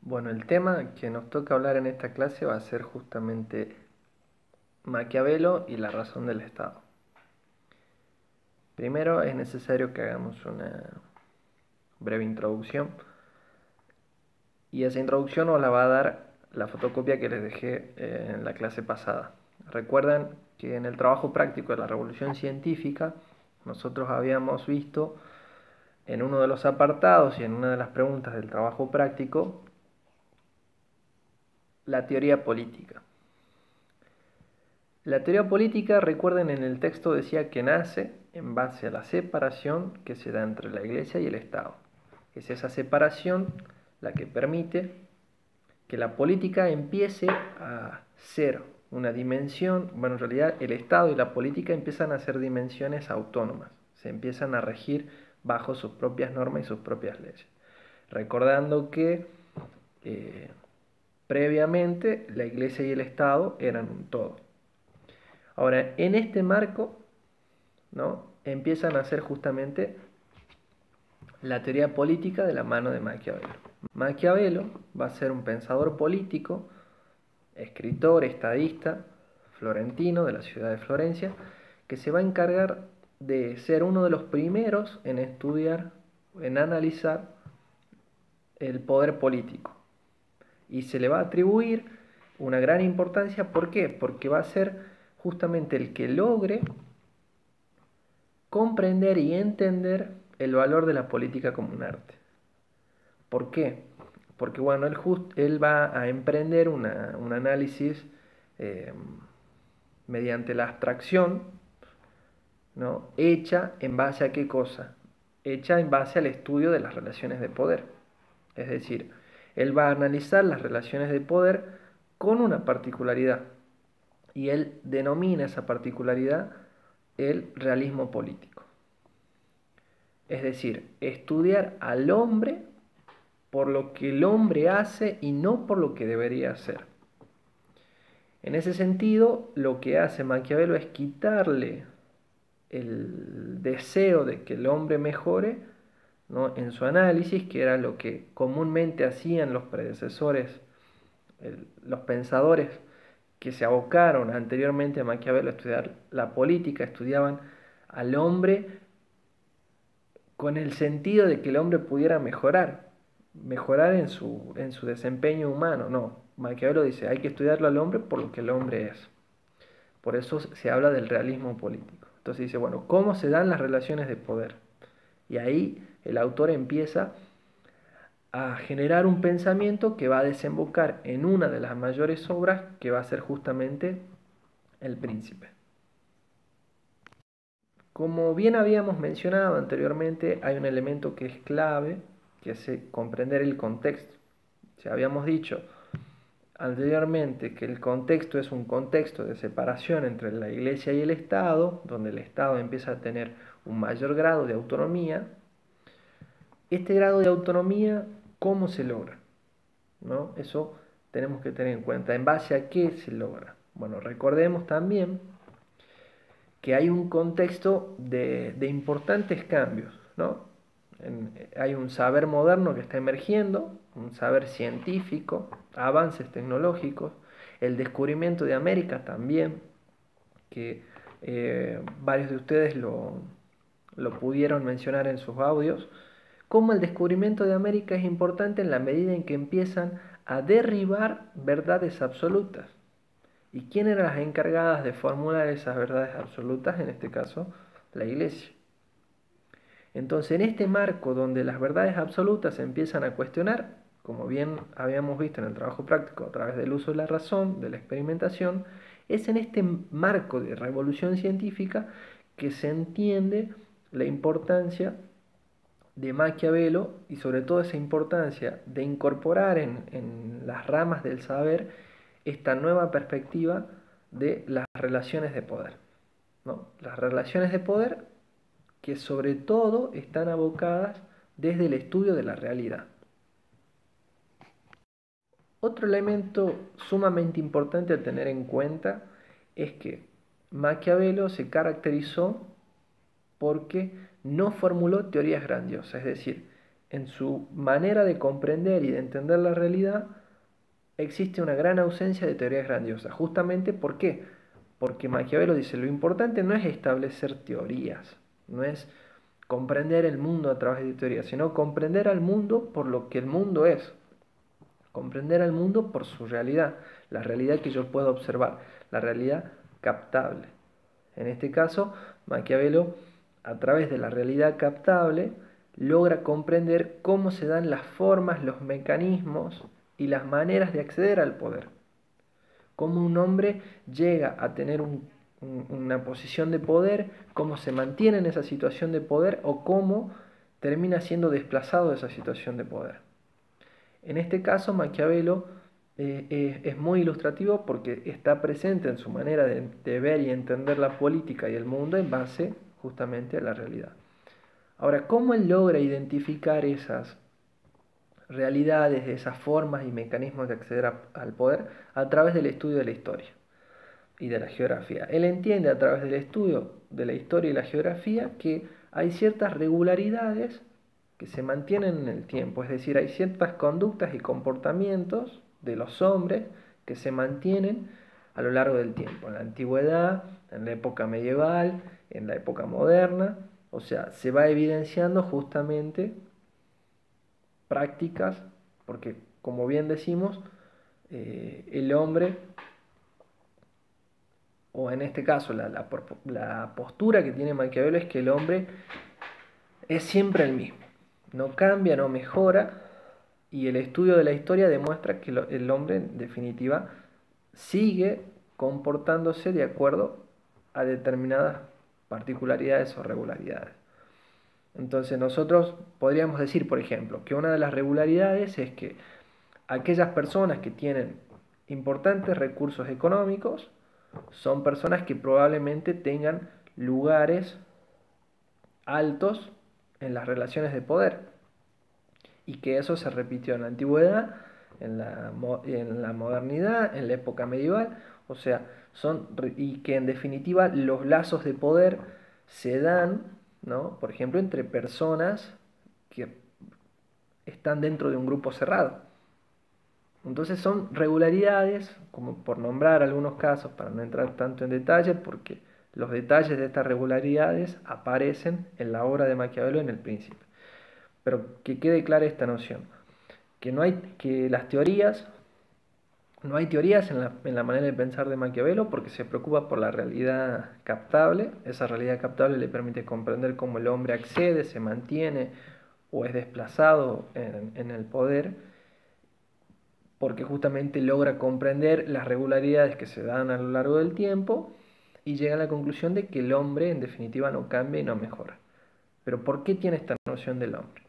Bueno, el tema que nos toca hablar en esta clase va a ser justamente Maquiavelo y la razón del Estado. Primero es necesario que hagamos una breve introducción y esa introducción nos la va a dar la fotocopia que les dejé en la clase pasada. Recuerdan que en el trabajo práctico de la Revolución Científica nosotros habíamos visto en uno de los apartados y en una de las preguntas del trabajo práctico la teoría política. La teoría política, recuerden, en el texto decía que nace en base a la separación que se da entre la Iglesia y el Estado. Es esa separación la que permite que la política empiece a ser una dimensión, bueno, en realidad el Estado y la política empiezan a ser dimensiones autónomas, se empiezan a regir bajo sus propias normas y sus propias leyes. Recordando que previamente la Iglesia y el Estado eran un todo. Ahora, en este marco, ¿no?, empiezan a hacer justamente la teoría política de la mano de Maquiavelo. Maquiavelo va a ser un pensador político, escritor, estadista, florentino de la ciudad de Florencia, que se va a encargar de ser uno de los primeros en estudiar, en analizar el poder político. Y se le va a atribuir una gran importancia, ¿por qué? Porque va a ser justamente el que logre comprender y entender el valor de la política como un arte. ¿Por qué? Porque bueno, él va a emprender un análisis eh, mediante la abstracción, ¿no?, hecha en base a qué cosa? Hecha en base al estudio de las relaciones de poder. Es decir, él va a analizar las relaciones de poder con una particularidad y él denomina esa particularidad el realismo político. Es decir, estudiar al hombre por lo que el hombre hace y no por lo que debería hacer. En ese sentido, lo que hace Maquiavelo es quitarle el deseo de que el hombre mejore, ¿no?, en su análisis, que era lo que comúnmente hacían los predecesores, los pensadores que se abocaron anteriormente a Maquiavelo a estudiar la política, estudiaban al hombre con el sentido de que el hombre pudiera mejorar en su desempeño humano. No, Maquiavelo dice, hay que estudiarlo al hombre por lo que el hombre es. Por eso se habla del realismo político. Entonces dice, bueno, ¿cómo se dan las relaciones de poder? Y ahí el autor empieza a generar un pensamiento que va a desembocar en una de las mayores obras, que va a ser justamente El Príncipe. Como bien habíamos mencionado anteriormente, hay un elemento que es clave, que es comprender el contexto. Ya habíamos dicho anteriormente que el contexto es un contexto de separación entre la Iglesia y el Estado, donde el Estado empieza a tener un mayor grado de autonomía. Este grado de autonomía, ¿cómo se logra? ¿No? Eso tenemos que tener en cuenta. ¿En base a qué se logra? Bueno, recordemos también que hay un contexto de importantes cambios, ¿no? Hay un saber moderno que está emergiendo, un saber científico, avances tecnológicos, el descubrimiento de América también, que varios de ustedes lo pudieron mencionar en sus audios, cómo el descubrimiento de América es importante en la medida en que empiezan a derribar verdades absolutas. ¿Y quién eran las encargadas de formular esas verdades absolutas? En este caso, la Iglesia. Entonces, en este marco donde las verdades absolutas se empiezan a cuestionar, como bien habíamos visto en el trabajo práctico a través del uso de la razón, de la experimentación, es en este marco de revolución científica que se entiende la importancia de Maquiavelo y sobre todo esa importancia de incorporar en las ramas del saber esta nueva perspectiva de las relaciones de poder, ¿no? Las relaciones de poder que sobre todo están abocadas desde el estudio de la realidad. Otro elemento sumamente importante a tener en cuenta es que Maquiavelo se caracterizó porque no formuló teorías grandiosas, es decir, en su manera de comprender y de entender la realidad, existe una gran ausencia de teorías grandiosas. Justamente, ¿por qué? Porque Maquiavelo dice, lo importante no es establecer teorías, no es comprender el mundo a través de teorías, sino comprender al mundo por lo que el mundo es. Comprender al mundo por su realidad, la realidad que yo puedo observar, la realidad captable. En este caso, Maquiavelo, a través de la realidad captable, logra comprender cómo se dan las formas, los mecanismos y las maneras de acceder al poder. Cómo un hombre llega a tener una posición de poder, cómo se mantiene en esa situación de poder o cómo termina siendo desplazado de esa situación de poder. En este caso, Maquiavelo es muy ilustrativo porque está presente en su manera de ver y entender la política y el mundo en base justamente a la realidad. Ahora, ¿cómo él logra identificar esas realidades, esas formas y mecanismos de acceder al poder? A través del estudio de la historia y de la geografía. Él entiende a través del estudio de la historia y la geografía que hay ciertas regularidades que se mantienen en el tiempo, es decir, hay ciertas conductas y comportamientos de los hombres que se mantienen a lo largo del tiempo, en la antigüedad, en la época medieval, en la época moderna, o sea, se va evidenciando justamente prácticas, porque como bien decimos, el hombre, o en este caso la postura que tiene Maquiavelo es que el hombre es siempre el mismo, no cambia, no mejora, y el estudio de la historia demuestra que el hombre, en definitiva, sigue comportándose de acuerdo a determinadas particularidades o regularidades. Entonces nosotros podríamos decir, por ejemplo, que una de las regularidades es que aquellas personas que tienen importantes recursos económicos son personas que probablemente tengan lugares altos en las relaciones de poder, y que eso se repitió en la antigüedad, en la modernidad, en la época medieval, o sea, y que en definitiva los lazos de poder se dan, ¿no? Por ejemplo, entre personas que están dentro de un grupo cerrado. Entonces son regularidades, como por nombrar algunos casos, para no entrar tanto en detalle, porque los detalles de estas regularidades aparecen en la obra de Maquiavelo en El Príncipe. Pero que quede clara esta noción, que las teorías, no hay teorías en la manera de pensar de Maquiavelo porque se preocupa por la realidad captable. Esa realidad captable le permite comprender cómo el hombre accede, se mantiene o es desplazado en el poder, porque justamente logra comprender las regularidades que se dan a lo largo del tiempo y llega a la conclusión de que el hombre en definitiva no cambia y no mejora. Pero ¿por qué tiene esta noción del hombre?